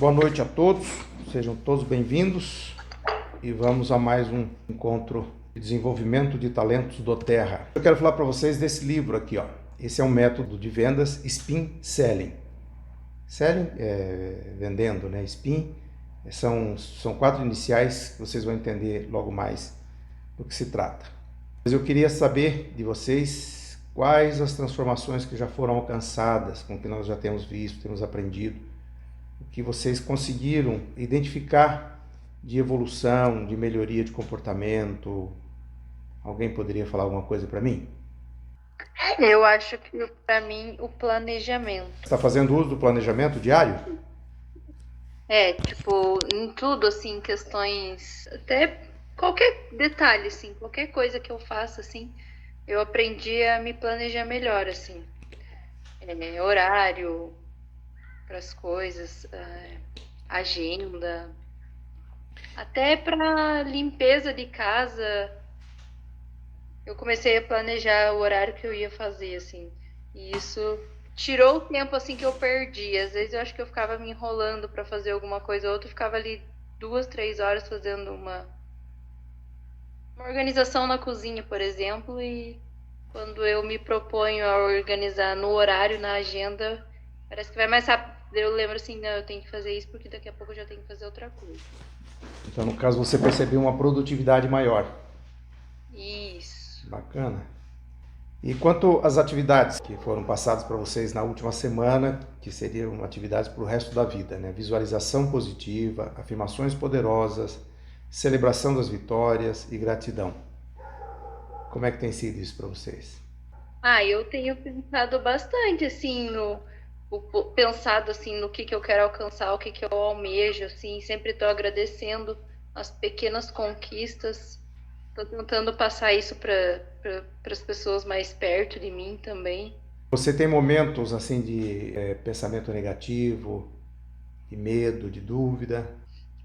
Boa noite a todos, sejam todos bem-vindos e vamos a mais um encontro de desenvolvimento de talentos do Terra. Eu quero falar para vocês desse livro aqui, ó. Esse é um método de vendas Spin Selling. Selling é vendendo, né? Spin são 4 iniciais que vocês vão entender logo mais do que se trata. Mas eu queria saber de vocês quais as transformações que já foram alcançadas, com o que nós já temos visto, temos aprendido, o que vocês conseguiram identificar de evolução, de melhoria de comportamento. Alguém poderia falar alguma coisa para mim? Eu acho que para mim o planejamento. Está fazendo uso do planejamento diário? Tipo, em tudo assim, questões, até qualquer detalhe assim, qualquer coisa que eu faça assim, eu aprendi a me planejar melhor assim. Horário para as coisas, agenda, até para limpeza de casa. Eu comecei a planejar o horário que eu ia fazer, assim. E isso tirou o tempo, assim, que eu perdi. Às vezes eu acho que eu ficava me enrolando para fazer alguma coisa ou outra. Eu ficava ali 2, 3 horas fazendo uma organização na cozinha, por exemplo. E quando eu me proponho a organizar no horário, na agenda, parece que vai mais rápido. Eu lembro assim, não, eu tenho que fazer isso porque daqui a pouco eu já tenho que fazer outra coisa. Então, no caso, você percebeu uma produtividade maior. Isso. Bacana. E quanto às atividades que foram passadas para vocês na última semana, que seriam atividades para o resto da vida, né? Visualização positiva, afirmações poderosas, celebração das vitórias e gratidão. Como é que tem sido isso para vocês? Eu tenho pensado bastante, assim, pensado, assim, no que eu quero alcançar, o que eu almejo, assim, sempre estou agradecendo as pequenas conquistas, estou tentando passar isso para as pessoas mais perto de mim também. Você tem momentos assim de pensamento negativo, de medo, de dúvida?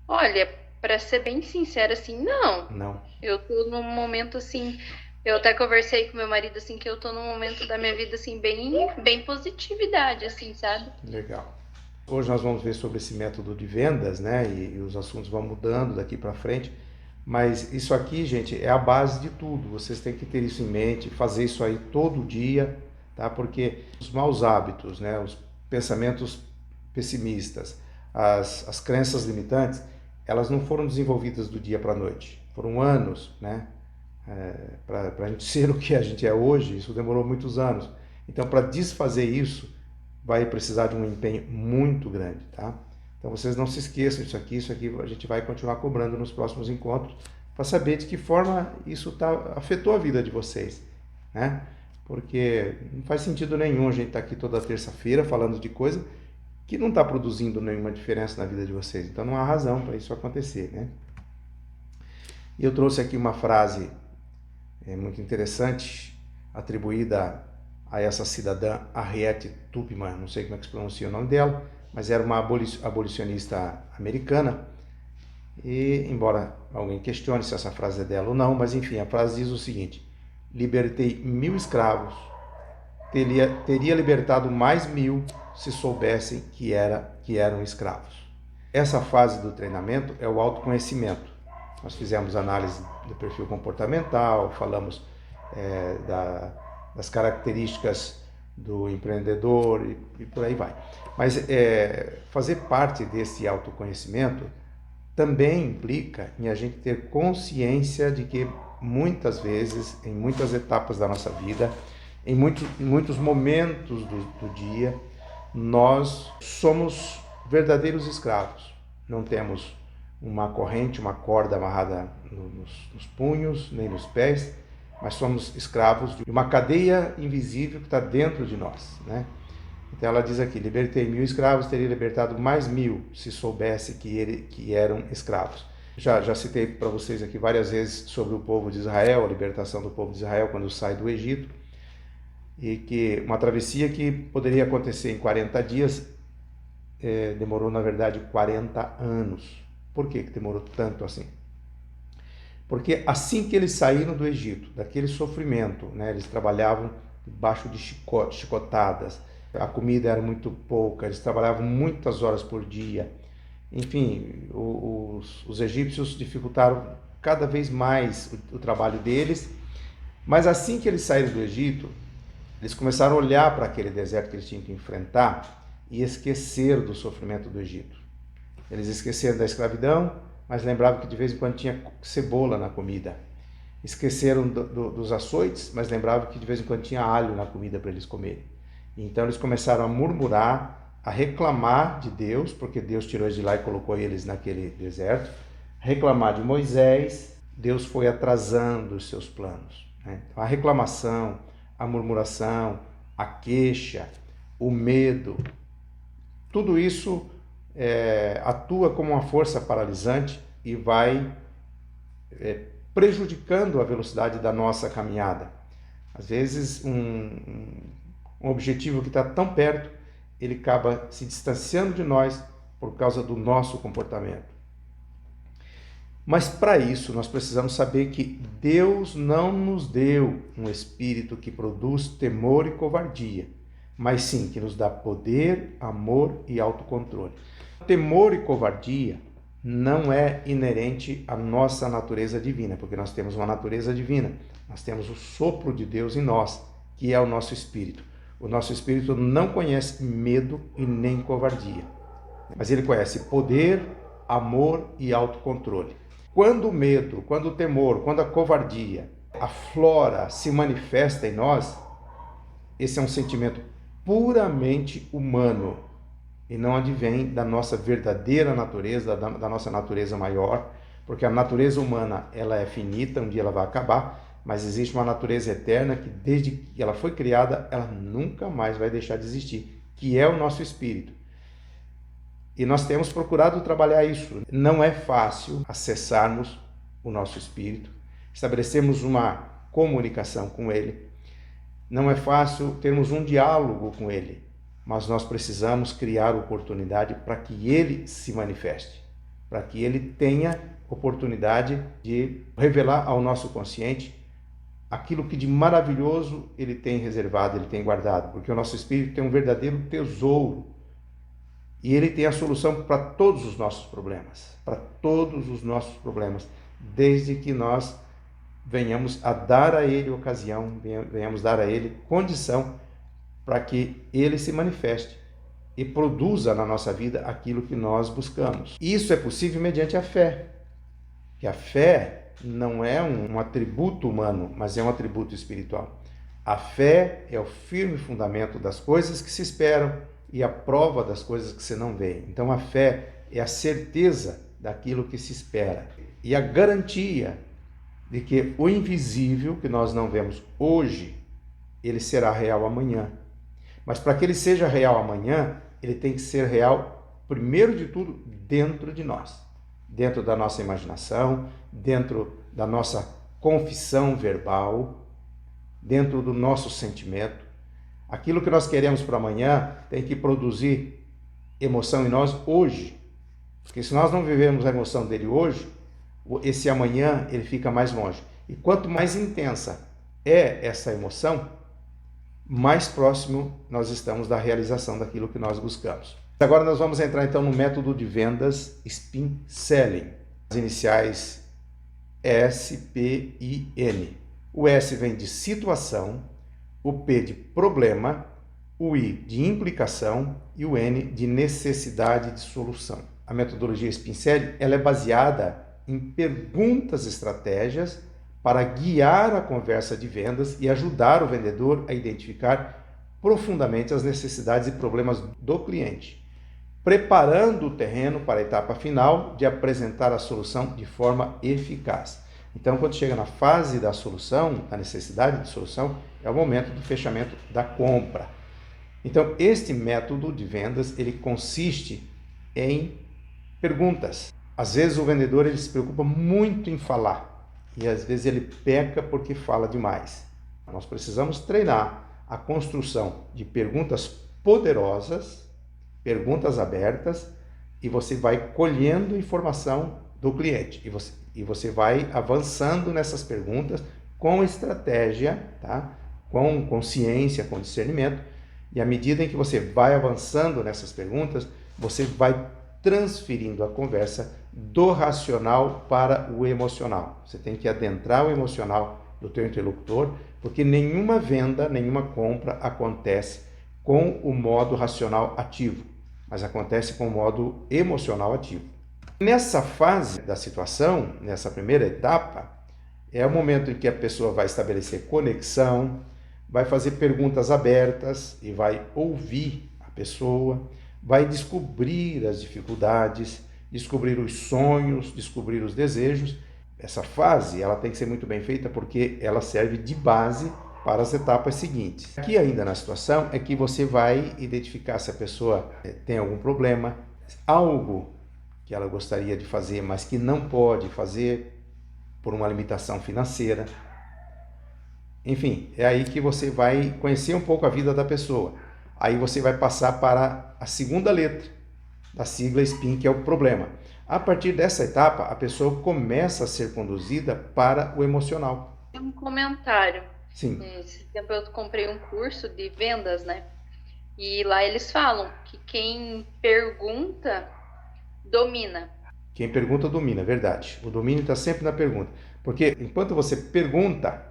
Olha, para ser bem sincera, assim, não. Não. Eu tô num momento, assim, eu até conversei com meu marido, assim, que eu tô num momento da minha vida, assim, bem positividade, assim, sabe? Legal. Hoje nós vamos ver sobre esse método de vendas, né? E os assuntos vão mudando daqui para frente. Mas isso aqui, gente, é a base de tudo. Vocês têm que ter isso em mente, fazer isso aí todo dia, tá? Porque os maus hábitos, né? Os pensamentos pessimistas, as crenças limitantes, elas não foram desenvolvidas do dia para a noite. Foram anos, né? Para a gente ser o que a gente é hoje, isso demorou muitos anos. Então, para desfazer isso, vai precisar de um empenho muito grande, tá? Então vocês não se esqueçam disso aqui, a gente vai continuar cobrando nos próximos encontros para saber de que forma isso afetou a vida de vocês, né? Porque não faz sentido nenhum a gente estar aqui toda terça-feira falando de coisa que não está produzindo nenhuma diferença na vida de vocês. Então não há razão para isso acontecer, né? E eu trouxe aqui uma frase muito interessante, atribuída a essa cidadã Harriet Tubman, não sei como é que se pronuncia o nome dela, mas era uma abolicionista americana. E, embora alguém questione se essa frase é dela ou não, mas enfim, a frase diz o seguinte: libertei 1000 escravos, teria libertado mais 1000 se soubessem que eram escravos. Essa fase do treinamento é o autoconhecimento. Nós fizemos análise do perfil comportamental, falamos das características do empreendedor e por aí vai. Mas fazer parte desse autoconhecimento também implica em a gente ter consciência de que muitas vezes, em muitas etapas da nossa vida, em muitos momentos do dia, nós somos verdadeiros escravos. Não temos uma corrente, uma corda amarrada nos punhos, nem nos pés, mas somos escravos de uma cadeia invisível que está dentro de nós, né? Então ela diz aqui: libertei 1000 escravos, teria libertado mais 1000 se soubesse que eram escravos. Já citei para vocês aqui várias vezes sobre o povo de Israel, a libertação do povo de Israel quando sai do Egito, e que uma travessia que poderia acontecer em 40 dias demorou, na verdade, 40 anos. Por que demorou tanto assim? Porque assim que eles saíram do Egito, daquele sofrimento, né, eles trabalhavam debaixo de chicotadas, a comida era muito pouca, eles trabalhavam muitas horas por dia, Enfim, os egípcios dificultaram cada vez mais o trabalho deles, mas assim que eles saíram do Egito, eles começaram a olhar para aquele deserto que eles tinham que enfrentar e esqueceram do sofrimento do Egito. Eles esqueceram da escravidão, mas lembravam que de vez em quando tinha cebola na comida. Esqueceram dos açoites, mas lembravam que de vez em quando tinha alho na comida para eles comerem. Então eles começaram a murmurar, a reclamar de Deus, porque Deus tirou eles de lá e colocou eles naquele deserto, reclamar de Moisés. Deus foi atrasando os seus planos, né? Então, a reclamação, a murmuração, a queixa, o medo, tudo isso atua como uma força paralisante e vai prejudicando a velocidade da nossa caminhada. Às vezes, um objetivo que está tão perto, ele acaba se distanciando de nós por causa do nosso comportamento. Mas para isso, nós precisamos saber que Deus não nos deu um espírito que produz temor e covardia, mas sim que nos dá poder, amor e autocontrole. Temor e covardia não é inerente à nossa natureza divina, porque nós temos uma natureza divina, nós temos o sopro de Deus em nós, que é o nosso espírito. O nosso espírito não conhece medo e nem covardia, mas ele conhece poder, amor e autocontrole. Quando o medo, quando o temor, quando a covardia aflora, se manifesta em nós, esse é um sentimento puramente humano e não advém da nossa verdadeira natureza, da nossa natureza maior, porque a natureza humana ela é finita, um dia ela vai acabar, mas existe uma natureza eterna que desde que ela foi criada, ela nunca mais vai deixar de existir, que é o nosso espírito. E nós temos procurado trabalhar isso. Não é fácil acessarmos o nosso espírito, estabelecermos uma comunicação com ele. Não é fácil termos um diálogo com ele, mas nós precisamos criar oportunidade para que ele se manifeste, para que ele tenha oportunidade de revelar ao nosso consciente aquilo que de maravilhoso ele tem reservado, ele tem guardado, porque o nosso espírito tem um verdadeiro tesouro e ele tem a solução para todos os nossos problemas, desde que nós venhamos a dar a ele ocasião, venhamos dar a ele condição para que ele se manifeste e produza na nossa vida aquilo que nós buscamos. Isso é possível mediante a fé, que a fé não é um atributo humano, mas é um atributo espiritual. A fé é o firme fundamento das coisas que se esperam e a prova das coisas que se não vê. Então a fé é a certeza daquilo que se espera e a garantia de que o invisível que nós não vemos hoje, ele será real amanhã. Mas para que ele seja real amanhã, ele tem que ser real, primeiro de tudo, dentro de nós, dentro da nossa imaginação, dentro da nossa confissão verbal, dentro do nosso sentimento. Aquilo que nós queremos para amanhã tem que produzir emoção em nós hoje. Porque se nós não vivemos a emoção dele hoje, esse amanhã ele fica mais longe. E quanto mais intensa é essa emoção, mais próximo nós estamos da realização daquilo que nós buscamos. Agora nós vamos entrar então no método de vendas Spin Selling. As iniciais SPIN. O S vem de situação, o P de problema, o I de implicação e o N de necessidade de solução. A metodologia Spin Selling ela é baseada em perguntas estratégias para guiar a conversa de vendas e ajudar o vendedor a identificar profundamente as necessidades e problemas do cliente, preparando o terreno para a etapa final de apresentar a solução de forma eficaz. Então, quando chega na fase da solução, da necessidade de solução, é o momento do fechamento da compra. Então, este método de vendas, ele consiste em perguntas. Às vezes o vendedor ele se preocupa muito em falar e às vezes ele peca porque fala demais. Nós precisamos treinar a construção de perguntas poderosas, perguntas abertas, e você vai colhendo informação do cliente e você vai avançando nessas perguntas com estratégia, tá? Com consciência, com discernimento, e à medida em que você vai avançando nessas perguntas, você vai transferindo a conversa do racional para o emocional. Você tem que adentrar o emocional do teu interlocutor, porque nenhuma venda, nenhuma compra acontece com o modo racional ativo, mas acontece com o modo emocional ativo. Nessa fase da situação, nessa primeira etapa, é o momento em que a pessoa vai estabelecer conexão, vai fazer perguntas abertas e vai ouvir a pessoa, vai descobrir as dificuldades, descobrir os sonhos, descobrir os desejos. Essa fase ela tem que ser muito bem feita porque ela serve de base para as etapas seguintes. Aqui ainda na situação é que você vai identificar se a pessoa tem algum problema, algo que ela gostaria de fazer, mas que não pode fazer por uma limitação financeira. Enfim, é aí que você vai conhecer um pouco a vida da pessoa. Aí você vai passar para a segunda letra da sigla SPIN, que é o problema. A partir dessa etapa, a pessoa começa a ser conduzida para o emocional. Tem um comentário. Sim. Esse tempo eu comprei um curso de vendas, né? E lá eles falam que quem pergunta domina. Quem pergunta domina, é verdade. O domínio está sempre na pergunta. Porque enquanto você pergunta,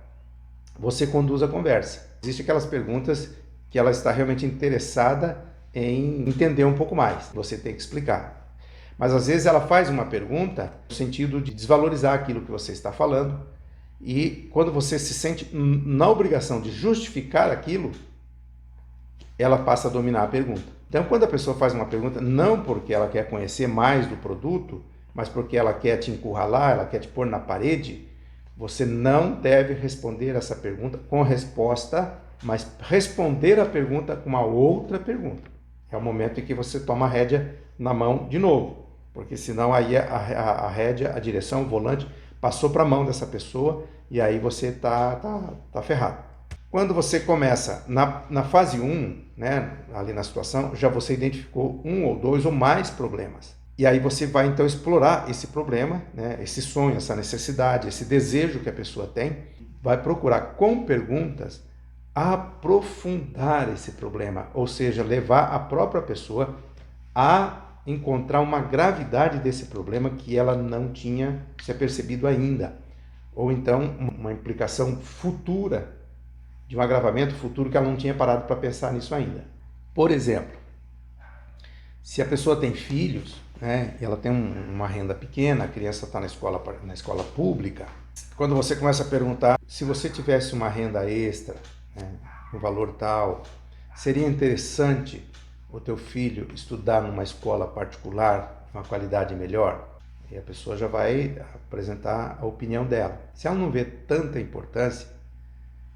você conduz a conversa. Existem aquelas perguntas que ela está realmente interessada em entender um pouco mais. Você tem que explicar. Mas às vezes ela faz uma pergunta no sentido de desvalorizar aquilo que você está falando. E quando você se sente na obrigação de justificar aquilo, ela passa a dominar a pergunta. Então, quando a pessoa faz uma pergunta, não porque ela quer conhecer mais do produto, mas porque ela quer te encurralar, ela quer te pôr na parede, você não deve responder essa pergunta com resposta, mas responder a pergunta com uma outra pergunta. É o momento em que você toma a rédea na mão de novo, porque senão aí a rédea, a direção, o volante passou para a mão dessa pessoa e aí você tá ferrado. Quando você começa na fase 1, né, ali na situação, já você identificou um ou dois ou mais problemas. E aí você vai então explorar esse problema, né, esse sonho, essa necessidade, esse desejo que a pessoa tem, vai procurar com perguntas aprofundar esse problema, ou seja, levar a própria pessoa a encontrar uma gravidade desse problema que ela não tinha se apercebido ainda, ou então uma implicação futura, de um agravamento futuro que ela não tinha parado para pensar nisso ainda. Por exemplo, se a pessoa tem filhos, né, e ela tem uma renda pequena, a criança está na escola pública, quando você começa a perguntar se você tivesse uma renda extra, né, um valor tal, seria interessante o teu filho estudar numa escola particular, uma qualidade melhor? E a pessoa já vai apresentar a opinião dela. Se ela não vê tanta importância,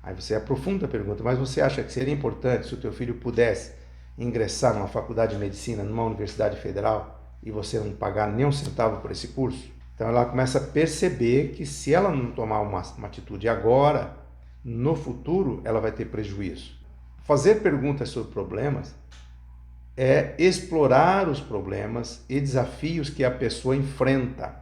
aí você aprofunda a pergunta, mas você acha que seria importante se o teu filho pudesse ingressar numa faculdade de medicina, numa universidade federal, e você não pagar nem um centavo por esse curso? Então ela começa a perceber que se ela não tomar uma atitude agora, no futuro ela vai ter prejuízo. Fazer perguntas sobre problemas é explorar os problemas e desafios que a pessoa enfrenta.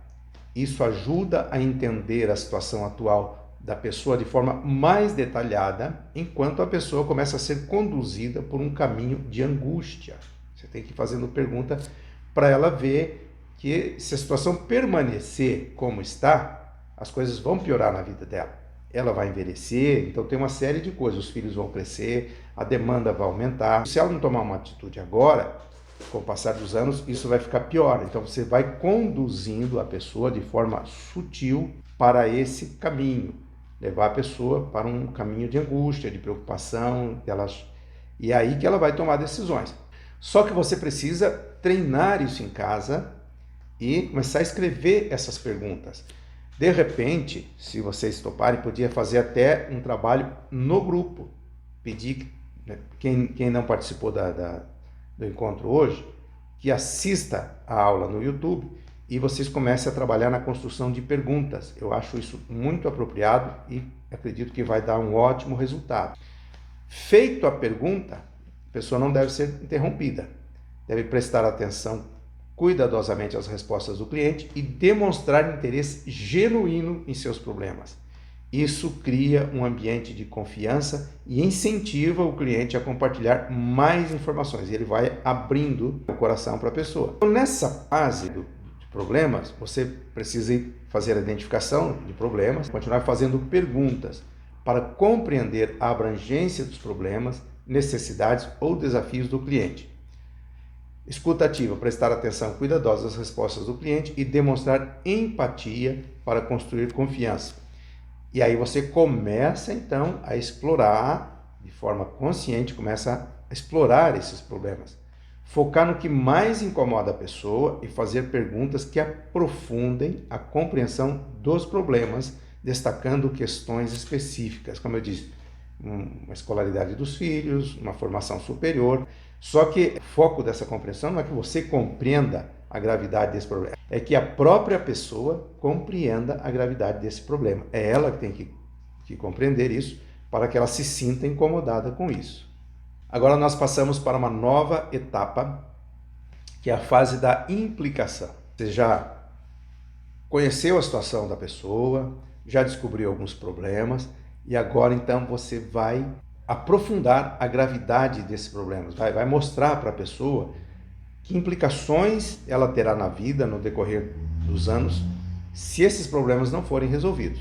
Isso ajuda a entender a situação atual da pessoa de forma mais detalhada, enquanto a pessoa começa a ser conduzida por um caminho de angústia. Você tem que ir fazendo pergunta para ela ver que se a situação permanecer como está, as coisas vão piorar na vida dela. Ela vai envelhecer, então tem uma série de coisas, os filhos vão crescer, a demanda vai aumentar. Se ela não tomar uma atitude agora, com o passar dos anos, isso vai ficar pior. Então você vai conduzindo a pessoa de forma sutil para esse caminho, levar a pessoa para um caminho de angústia, de preocupação, e é aí que ela vai tomar decisões. Só que você precisa treinar isso em casa e começar a escrever essas perguntas. De repente, se vocês toparem, podia fazer até um trabalho no grupo. Pedir, né, quem não participou do encontro hoje, que assista a aula no YouTube e vocês comecem a trabalhar na construção de perguntas. Eu acho isso muito apropriado e acredito que vai dar um ótimo resultado. Feito a pergunta, a pessoa não deve ser interrompida. Deve prestar atenção cuidadosamente às respostas do cliente e demonstrar interesse genuíno em seus problemas. Isso cria um ambiente de confiança e incentiva o cliente a compartilhar mais informações. E ele vai abrindo o coração para a pessoa. Então, nessa fase de problemas, você precisa fazer a identificação de problemas, continuar fazendo perguntas para compreender a abrangência dos problemas, necessidades ou desafios do cliente. Escuta ativa, prestar atenção cuidadosa às respostas do cliente e demonstrar empatia para construir confiança. E aí você começa então a explorar, de forma consciente, começa a explorar esses problemas. Focar no que mais incomoda a pessoa e fazer perguntas que aprofundem a compreensão dos problemas, destacando questões específicas, como eu disse, uma escolaridade dos filhos, uma formação superior. Só que o foco dessa compreensão não é que você compreenda a gravidade desse problema, é que a própria pessoa compreenda a gravidade desse problema. É ela que tem que compreender isso para que ela se sinta incomodada com isso. Agora nós passamos para uma nova etapa, que é a fase da implicação. Você já conheceu a situação da pessoa, já descobriu alguns problemas e agora então você vai aprofundar a gravidade desses problemas, vai mostrar para a pessoa que implicações ela terá na vida no decorrer dos anos se esses problemas não forem resolvidos.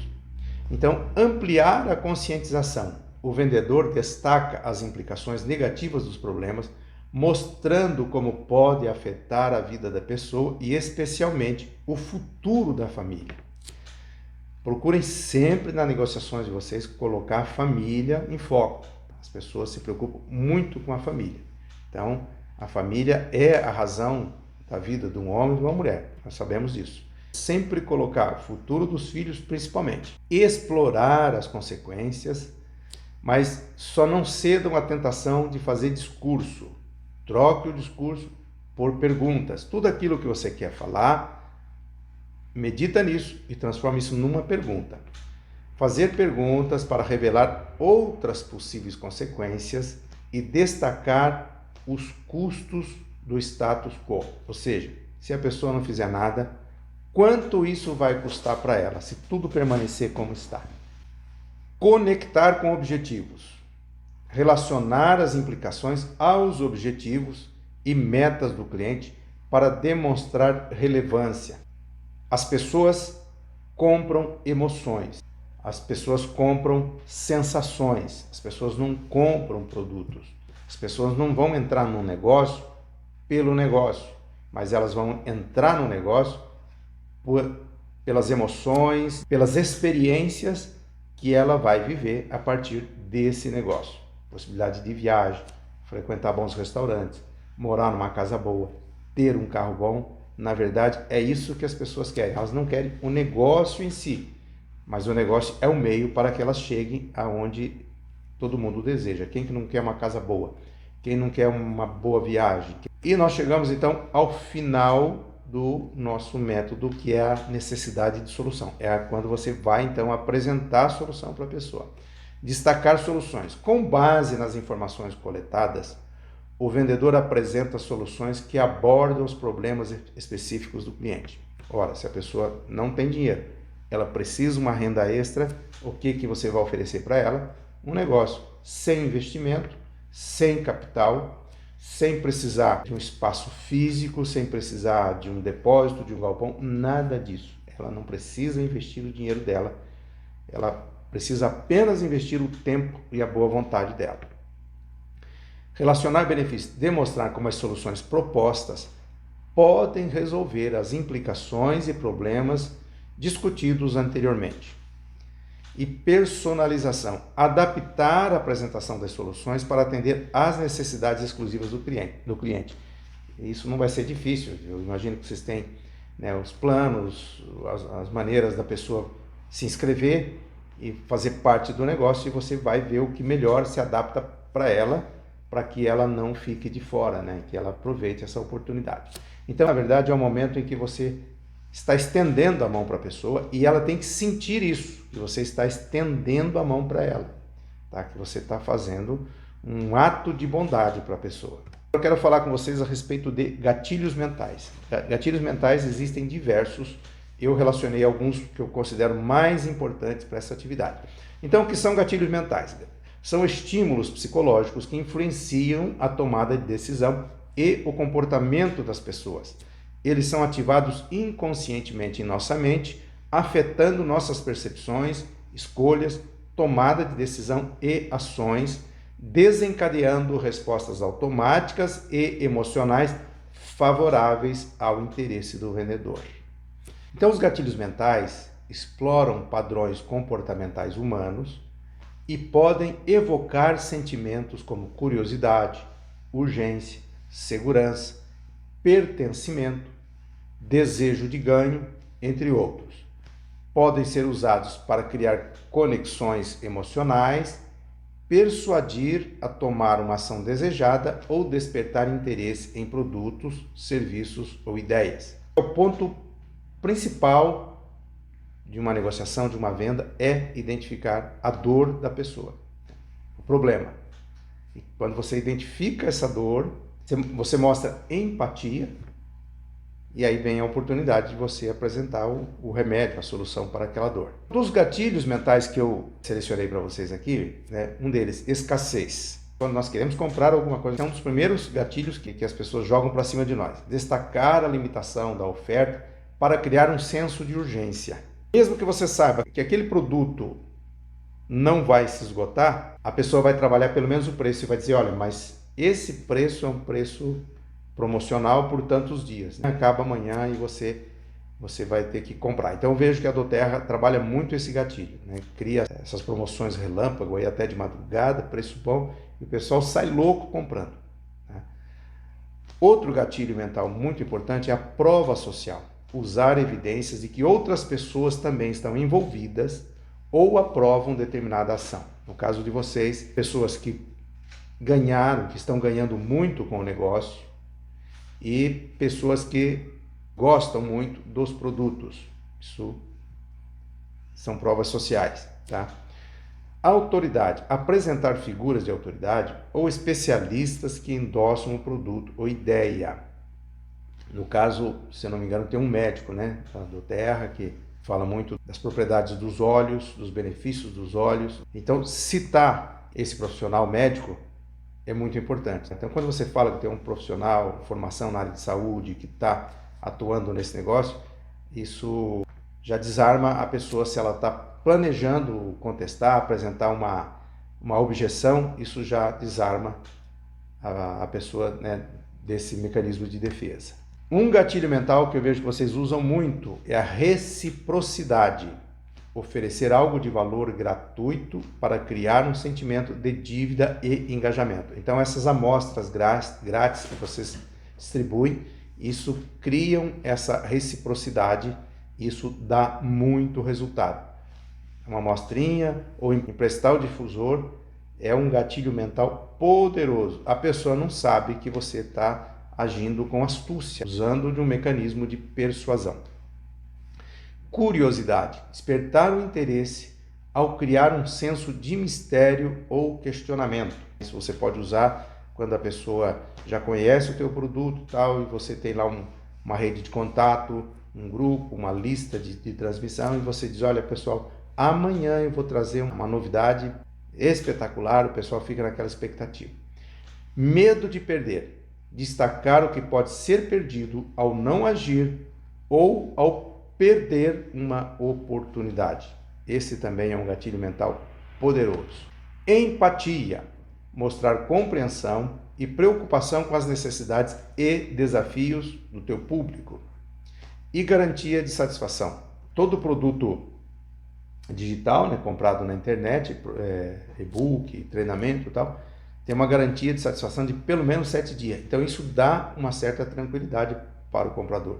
Então, ampliar a conscientização. O vendedor destaca as implicações negativas dos problemas, mostrando como pode afetar a vida da pessoa e especialmente o futuro da família. Procurem sempre nas negociações de vocês colocar a família em foco. As pessoas se preocupam muito com a família. Então, a família é a razão da vida de um homem e de uma mulher. Nós sabemos disso. Sempre colocar o futuro dos filhos, principalmente. Explorar as consequências, mas só não cedam à tentação de fazer discurso. Troque o discurso por perguntas. Tudo aquilo que você quer falar, medita nisso e transforma isso numa pergunta. Fazer perguntas para revelar outras possíveis consequências e destacar os custos do status quo. Ou seja, se a pessoa não fizer nada, quanto isso vai custar para ela, se tudo permanecer como está. Conectar com objetivos. Relacionar as implicações aos objetivos e metas do cliente para demonstrar relevância. As pessoas compram emoções. As pessoas compram sensações, as pessoas não compram produtos. As pessoas não vão entrar num negócio pelo negócio, mas elas vão entrar no negócio pelas emoções, pelas experiências que ela vai viver a partir desse negócio. Possibilidade de viagem, frequentar bons restaurantes, morar numa casa boa, ter um carro bom. Na verdade, é isso que as pessoas querem. Elas não querem o negócio em si, mas o negócio é o meio para que elas cheguem aonde todo mundo deseja. Quem que não quer uma casa boa? Quem não quer uma boa viagem? E nós chegamos então ao final do nosso método, que é a necessidade de solução. É quando você vai então apresentar a solução para a pessoa. Destacar soluções. Com base nas informações coletadas, o vendedor apresenta soluções que abordam os problemas específicos do cliente. Ora, se a pessoa não tem dinheiro, ela precisa de uma renda extra, o que você vai oferecer para ela? Um negócio sem investimento, sem capital, sem precisar de um espaço físico, sem precisar de um depósito, de um galpão, nada disso. Ela não precisa investir o dinheiro dela, ela precisa apenas investir o tempo e a boa vontade dela. Relacionar benefícios, demonstrar como as soluções propostas podem resolver as implicações e problemas discutidos anteriormente. E personalização, adaptar a apresentação das soluções para atender às necessidades exclusivas do cliente. Isso não vai ser difícil, eu imagino que vocês têm, os planos, as maneiras da pessoa se inscrever e fazer parte do negócio, e você vai ver o que melhor se adapta para ela, para que ela não fique de fora, que ela aproveite essa oportunidade. Então, na verdade, é um momento em que você está estendendo a mão para a pessoa e ela tem que sentir isso, que você está estendendo a mão para ela, tá? Que você está fazendo um ato de bondade para a pessoa. Eu quero falar com vocês a respeito de gatilhos mentais. Gatilhos mentais existem diversos eu relacionei alguns que eu considero mais importantes para essa atividade. Então, o que são gatilhos mentais? São estímulos psicológicos que influenciam a tomada de decisão e o comportamento das pessoas. Eles são ativados inconscientemente em nossa mente, afetando nossas percepções, escolhas, tomada de decisão e ações, desencadeando respostas automáticas e emocionais favoráveis ao interesse do vendedor. Então, os gatilhos mentais exploram padrões comportamentais humanos e podem evocar sentimentos como curiosidade, urgência, segurança, pertencimento, desejo de ganho, entre outros. Podem ser usados para criar conexões emocionais, persuadir a tomar uma ação desejada ou despertar interesse em produtos, serviços ou ideias. O ponto principal de uma negociação, de uma venda, é identificar a dor da pessoa, o problema. E quando você identifica essa dor, você mostra empatia, e aí vem a oportunidade de você apresentar o remédio, a solução para aquela dor. Dos gatilhos mentais que eu selecionei para vocês aqui, né, um deles, escassez. Quando nós queremos comprar alguma coisa, é um dos primeiros gatilhos que as pessoas jogam para cima de nós. Destacar a limitação da oferta para criar um senso de urgência. Mesmo que você saiba que aquele produto não vai se esgotar, a pessoa vai trabalhar pelo menos o preço e vai dizer, olha, mas esse preço é um preço promocional por tantos dias, né? Acaba amanhã e você vai ter que comprar. Então eu vejo que a doTERRA trabalha muito esse gatilho, né? Cria essas promoções relâmpago aí até de madrugada, preço bom, e o pessoal sai louco comprando, né? Outro gatilho mental muito importante é a prova social. Usar evidências de que outras pessoas também estão envolvidas ou aprovam determinada ação. No caso de vocês, pessoas que ganharam, que estão ganhando muito com o negócio, e pessoas que gostam muito dos produtos. Isso são provas sociais, tá? A autoridade. Apresentar figuras de autoridade ou especialistas que endossam o produto ou ideia. No caso, se eu não me engano, tem um médico, né, da doTERRA, que fala muito das propriedades dos óleos, dos benefícios dos óleos. Então, citar esse profissional médico é muito importante. Então, quando você fala que tem um profissional, formação na área de saúde, que está atuando nesse negócio, isso já desarma a pessoa se ela está planejando contestar, apresentar uma objeção, isso já desarma a pessoa, né, desse mecanismo de defesa. Um gatilho mental que eu vejo que vocês usam muito é a reciprocidade. Oferecer algo de valor gratuito para criar um sentimento de dívida e engajamento. Então, essas amostras grátis que vocês distribuem, isso criam essa reciprocidade, isso dá muito resultado. Uma amostrinha ou emprestar o difusor é um gatilho mental poderoso. A pessoa não sabe que você está agindo com astúcia, usando de um mecanismo de persuasão. Curiosidade, despertar o interesse ao criar um senso de mistério ou questionamento. Isso você pode usar quando a pessoa já conhece o teu produto tal, e você tem lá uma rede de contato, um grupo, uma lista de transmissão, e você diz, olha pessoal, amanhã eu vou trazer uma novidade espetacular, o pessoal fica naquela expectativa. Medo de perder, destacar o que pode ser perdido ao não agir ou ao perder uma oportunidade. Esse também é um gatilho mental poderoso. Empatia, mostrar compreensão e preocupação com as necessidades e desafios do teu público. E garantia de satisfação. Todo produto digital, né, comprado na internet, e-book, treinamento e tal, tem uma garantia de satisfação de pelo menos 7 dias. Então isso dá uma certa tranquilidade para o comprador.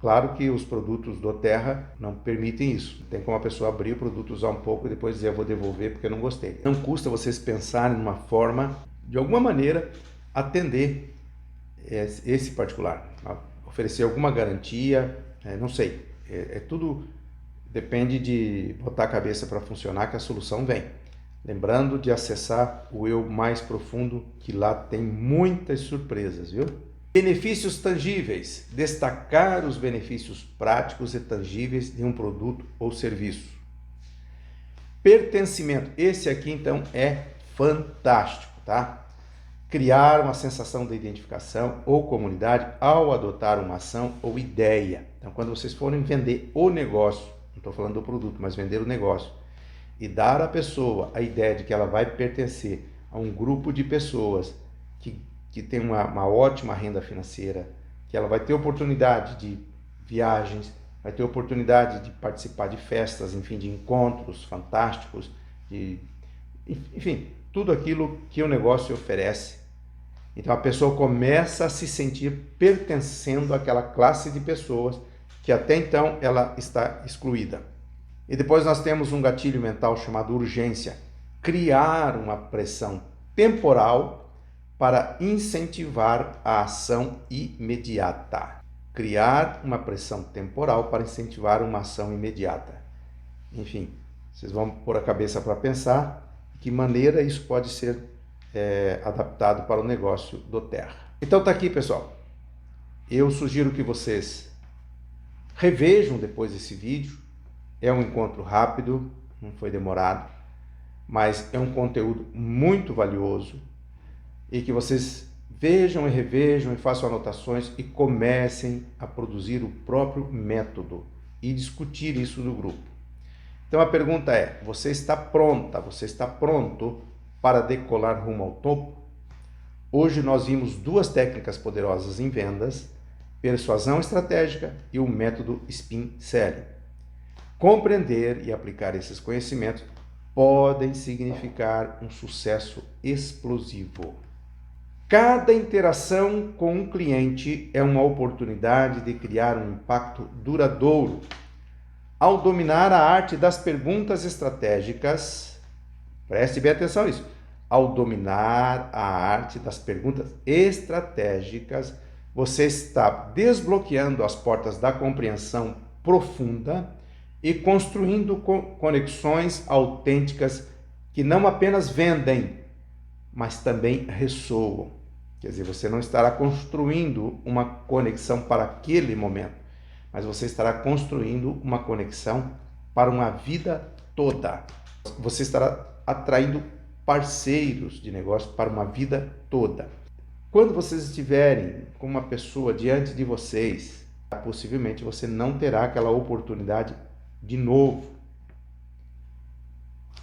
Claro que os produtos doTERRA não permitem isso. Tem como a pessoa abrir o produto, usar um pouco e depois dizer eu vou devolver porque eu não gostei. Não custa vocês pensarem numa forma, de alguma maneira, atender esse particular. Oferecer alguma garantia, não sei. Tudo depende de botar a cabeça para funcionar que a solução vem. Lembrando de acessar o eu mais profundo, que lá tem muitas surpresas, viu? Benefícios tangíveis. Destacar os benefícios práticos e tangíveis de um produto ou serviço. Pertencimento. Esse aqui, então, é fantástico, tá? Criar uma sensação de identificação ou comunidade ao adotar uma ação ou ideia. Então, quando vocês forem vender o negócio, não estou falando do produto, mas vender o negócio, e dar à pessoa a ideia de que ela vai pertencer a um grupo de pessoas que tem uma ótima renda financeira, que ela vai ter oportunidade de viagens, vai ter oportunidade de participar de festas, enfim, de encontros fantásticos, enfim, tudo aquilo que o negócio oferece. Então a pessoa começa a se sentir pertencendo àquela classe de pessoas que até então ela está excluída. E depois nós temos um gatilho mental chamado urgência. Criar uma pressão temporal para incentivar a ação imediata. Criar uma pressão temporal para incentivar uma ação imediata. Enfim, vocês vão pôr a cabeça para pensar de que maneira isso pode ser adaptado para o negócio do Terra. Então tá aqui, pessoal. Eu sugiro que vocês revejam depois desse vídeo. É um encontro rápido, não foi demorado, mas é um conteúdo muito valioso e que vocês vejam e revejam e façam anotações e comecem a produzir o próprio método e discutir isso no grupo. Então a pergunta é: você está pronta? Você está pronto para decolar rumo ao topo? Hoje nós vimos duas técnicas poderosas em vendas: persuasão estratégica e o método Spin Selling. Compreender e aplicar esses conhecimentos podem significar um sucesso explosivo. Cada interação com um cliente é uma oportunidade de criar um impacto duradouro. Ao dominar a arte das perguntas estratégicas, preste bem atenção nisso, ao dominar a arte das perguntas estratégicas, você está desbloqueando as portas da compreensão profunda e construindo conexões autênticas que não apenas vendem, mas também ressoam. Quer dizer, você não estará construindo uma conexão para aquele momento, mas você estará construindo uma conexão para uma vida toda. Você estará atraindo parceiros de negócio para uma vida toda. Quando vocês estiverem com uma pessoa diante de vocês, possivelmente você não terá aquela oportunidade de novo.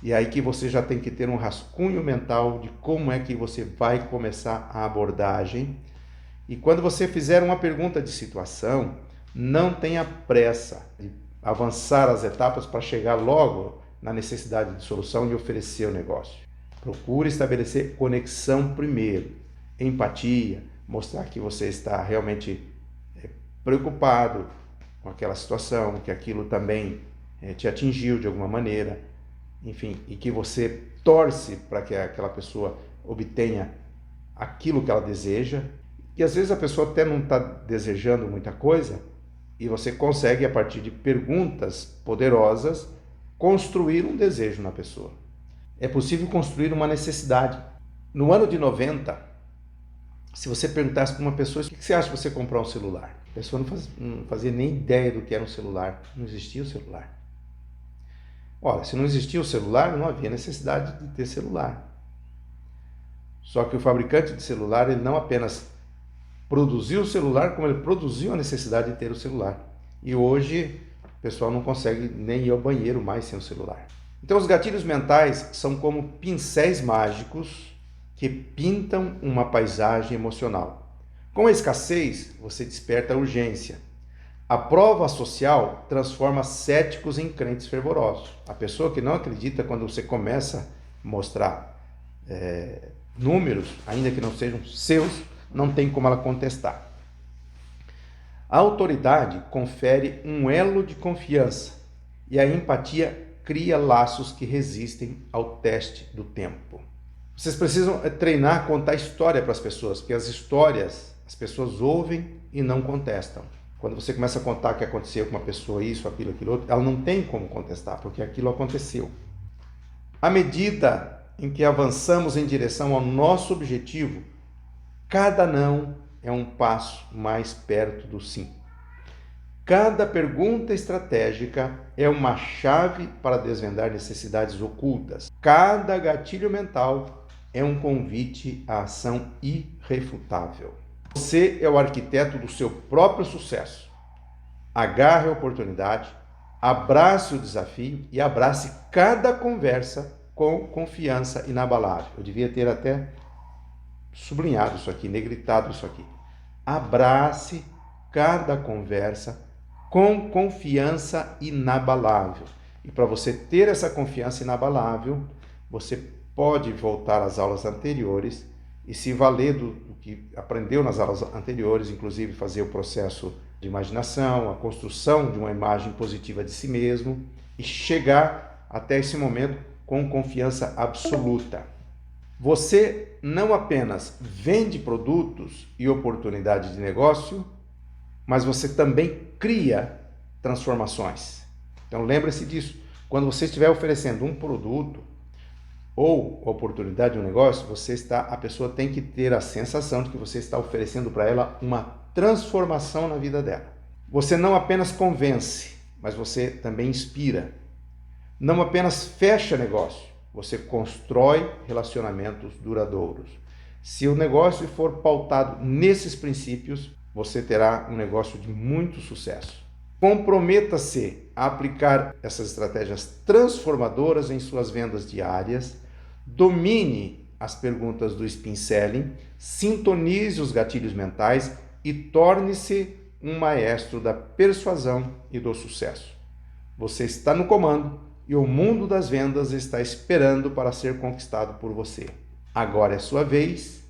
E aí que você já tem que ter um rascunho mental de como é que você vai começar a abordagem. E quando você fizer uma pergunta de situação, não tenha pressa de avançar as etapas para chegar logo na necessidade de solução e oferecer o negócio. Procure estabelecer conexão primeiro, empatia, mostrar que você está realmente preocupado com aquela situação, que aquilo também te atingiu de alguma maneira, enfim, e que você torce para que aquela pessoa obtenha aquilo que ela deseja. E às vezes a pessoa até não está desejando muita coisa e você consegue, a partir de perguntas poderosas, construir um desejo na pessoa. É possível construir uma necessidade. No ano de 90, se você perguntasse para uma pessoa: o que você acha de você comprar um celular? A pessoa não fazia nem ideia do que era um celular, não existia o celular. Olha, se não existia o celular, não havia necessidade de ter celular. Só que o fabricante de celular, ele não apenas produziu o celular, como ele produziu a necessidade de ter o celular. E hoje o pessoal não consegue nem ir ao banheiro mais sem o celular. Então os gatilhos mentais são como pincéis mágicos que pintam uma paisagem emocional. Com a escassez, você desperta a urgência. A prova social transforma céticos em crentes fervorosos. A pessoa que não acredita, quando você começa a mostrar números, ainda que não sejam seus, não tem como ela contestar. A autoridade confere um elo de confiança e a empatia cria laços que resistem ao teste do tempo. Vocês precisam treinar, contar história para as pessoas, porque as histórias as pessoas ouvem e não contestam. Quando você começa a contar que aconteceu com uma pessoa isso, aquilo, aquilo outro, ela não tem como contestar, porque aquilo aconteceu. À medida em que avançamos em direção ao nosso objetivo, cada não é um passo mais perto do sim. Cada pergunta estratégica é uma chave para desvendar necessidades ocultas. Cada gatilho mental é um convite à ação irrefutável. Você é o arquiteto do seu próprio sucesso. Agarre a oportunidade, abrace o desafio e abrace cada conversa com confiança inabalável. Eu devia ter até sublinhado isso aqui, negritado isso aqui. Abrace cada conversa com confiança inabalável. E para você ter essa confiança inabalável, você pode voltar às aulas anteriores e se valer do que aprendeu nas aulas anteriores, inclusive fazer o processo de imaginação, a construção de uma imagem positiva de si mesmo e chegar até esse momento com confiança absoluta. Você não apenas vende produtos e oportunidades de negócio, mas você também cria transformações. Então lembre-se disso. Quando você estiver oferecendo um produto ou oportunidade de um negócio, a pessoa tem que ter a sensação de que você está oferecendo para ela uma transformação na vida dela. Você não apenas convence, mas você também inspira. Não apenas fecha negócio, você constrói relacionamentos duradouros. Se o negócio for pautado nesses princípios, você terá um negócio de muito sucesso. Comprometa-se a aplicar essas estratégias transformadoras em suas vendas diárias, domine as perguntas do spin selling, sintonize os gatilhos mentais e torne-se um maestro da persuasão e do sucesso. Você está no comando e o mundo das vendas está esperando para ser conquistado por você. Agora é sua vez,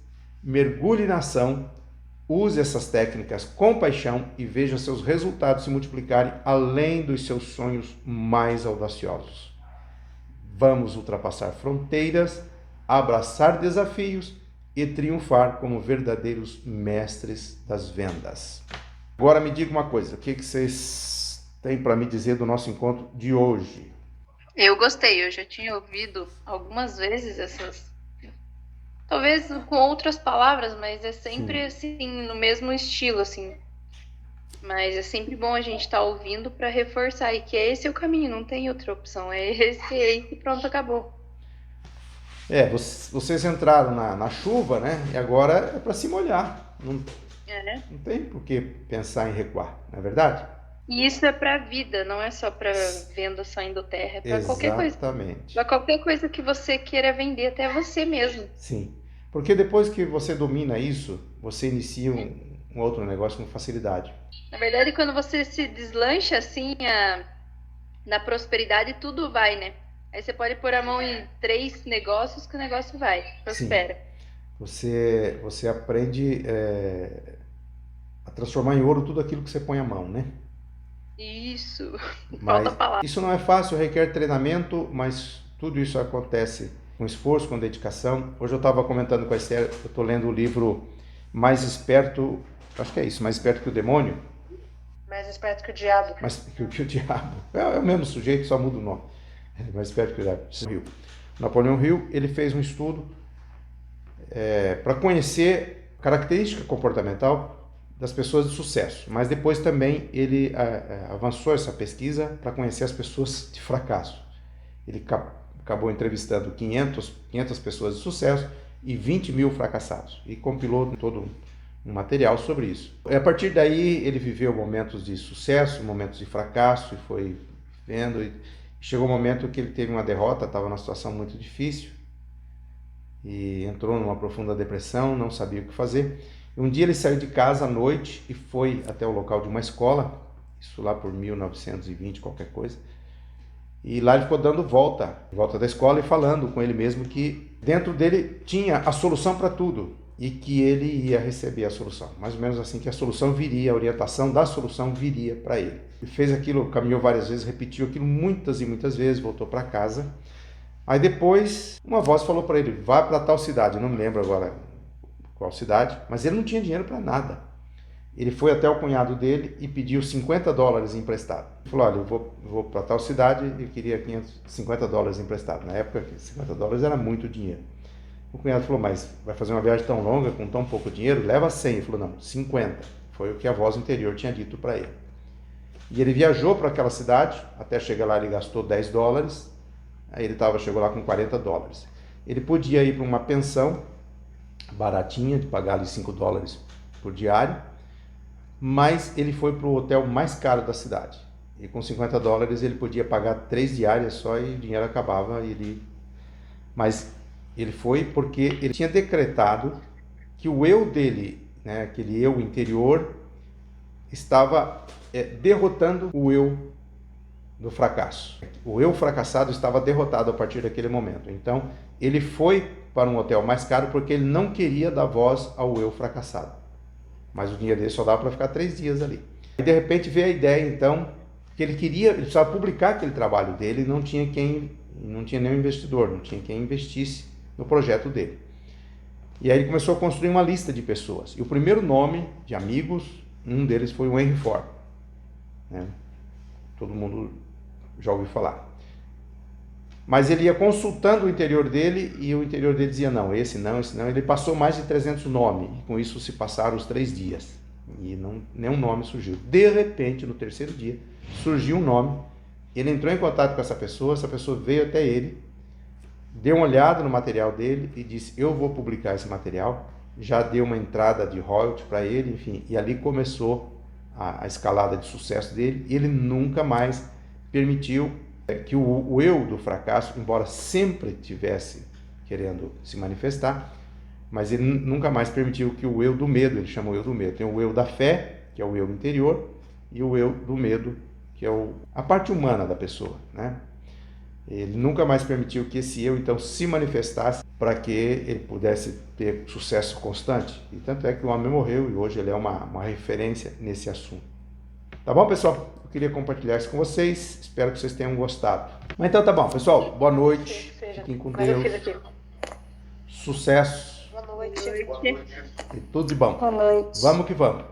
mergulhe na ação, use essas técnicas com paixão e veja seus resultados se multiplicarem além dos seus sonhos mais audaciosos. Vamos ultrapassar fronteiras, abraçar desafios e triunfar como verdadeiros mestres das vendas. Agora me diga uma coisa, o que vocês têm para me dizer do nosso encontro de hoje? Eu gostei, eu já tinha ouvido algumas vezes essas, talvez com outras palavras, mas é sempre assim, no mesmo estilo, assim. Mas é sempre bom a gente estar ouvindo para reforçar e que esse é o caminho, não tem outra opção, é esse aí e pronto, acabou. Vocês entraram na chuva, né? E agora é para se molhar. Não tem por que pensar em recuar, não é verdade? E isso é para a vida, não é só para venda saindo terra, é para qualquer coisa. Exatamente. Para qualquer coisa que você queira vender, até você mesmo. Sim, porque depois que você domina isso, você inicia um outro negócio com facilidade. Na verdade, quando você se deslancha assim na prosperidade, tudo vai, né? Aí você pode pôr a mão em 3 negócios que o negócio vai, prospera. Sim. Você aprende a transformar em ouro tudo aquilo que você põe a mão, né? Isso, Mas falta palavra. isso não é fácil, requer treinamento, mas tudo isso acontece com esforço, com dedicação. Hoje eu estava comentando com a Esther, eu estou lendo o livro Mais Esperto, acho que é isso, Mais Esperto que o Demônio. Mais esperto que o diabo. Mais que o diabo. É o mesmo sujeito, só muda o nome. Mais esperto que o diabo. Napoleão Hill, ele fez um estudo para conhecer característica comportamental das pessoas de sucesso, mas depois também ele avançou essa pesquisa para conhecer as pessoas de fracasso. Ele acabou entrevistando 500 pessoas de sucesso e 20 mil fracassados e compilou todo um material sobre isso. A partir daí ele viveu momentos de sucesso, momentos de fracasso e foi vendo e chegou um momento que ele teve uma derrota, estava numa situação muito difícil e entrou numa profunda depressão, não sabia o que fazer. Um dia ele saiu de casa à noite e foi até o local de uma escola, isso lá por 1920, qualquer coisa, e lá ele ficou dando volta da escola e falando com ele mesmo que dentro dele tinha a solução para tudo e que ele ia receber a solução. Mais ou menos assim, que a solução viria, a orientação da solução viria para ele. Ele fez aquilo, caminhou várias vezes, repetiu aquilo muitas e muitas vezes, voltou para casa. Aí depois uma voz falou para ele, vá para tal cidade, eu não me lembro agora qual cidade, mas ele não tinha dinheiro para nada. Ele foi até o cunhado dele e pediu $50 emprestado. Ele falou, olha, eu vou para tal cidade e queria $50 emprestado. Na época, $50 era muito dinheiro. O cunhado falou, mas vai fazer uma viagem tão longa, com tão pouco dinheiro? Leva 100. Ele falou, não, 50. Foi o que a voz interior tinha dito para ele. E ele viajou para aquela cidade, até chegar lá ele gastou $10, aí ele chegou lá com $40. Ele podia ir para uma pensão baratinha, de pagar ali $5 por diário, mas ele foi para o hotel mais caro da cidade. E com $50 ele podia pagar 3 diárias só e o dinheiro acabava. Mas ele foi porque ele tinha decretado que o eu dele, né, aquele eu interior, estava derrotando o eu do fracasso. O eu fracassado estava derrotado a partir daquele momento. Então, ele foi para um hotel mais caro porque ele não queria dar voz ao eu fracassado. Mas o dinheiro dele só dava para ficar 3 dias ali. E de repente veio a ideia, então, que ele precisava publicar aquele trabalho dele, não tinha nenhum investidor, não tinha quem investisse no projeto dele. E aí ele começou a construir uma lista de pessoas. E o primeiro nome de amigos, um deles foi o Henry Ford, né? Todo mundo já ouviu falar. Mas ele ia consultando o interior dele e o interior dele dizia não, esse não, esse não. Ele passou mais de 300 nomes e com isso se passaram os 3 dias e nenhum nome surgiu. De repente, no terceiro dia, surgiu um nome. Ele entrou em contato com essa pessoa veio até ele, deu uma olhada no material dele e disse, eu vou publicar esse material. Já deu uma entrada de royalties para ele, enfim, e ali começou a escalada de sucesso dele. E ele nunca mais permitiu que o eu do fracasso, embora sempre tivesse querendo se manifestar, mas ele nunca mais permitiu que o eu do medo, ele chamou eu do medo. Tem o eu da fé, que é o eu interior, e o eu do medo, que é a parte humana da pessoa, né? Ele nunca mais permitiu que esse eu, então, se manifestasse para que ele pudesse ter sucesso constante. E tanto é que o homem morreu e hoje ele é uma referência nesse assunto. Tá bom, pessoal? Eu queria compartilhar isso com vocês. Espero que vocês tenham gostado. Mas então tá bom, pessoal. Boa noite. Fiquem com Deus. Sucesso. Boa noite. E tudo de bom. Boa noite. Vamos que vamos.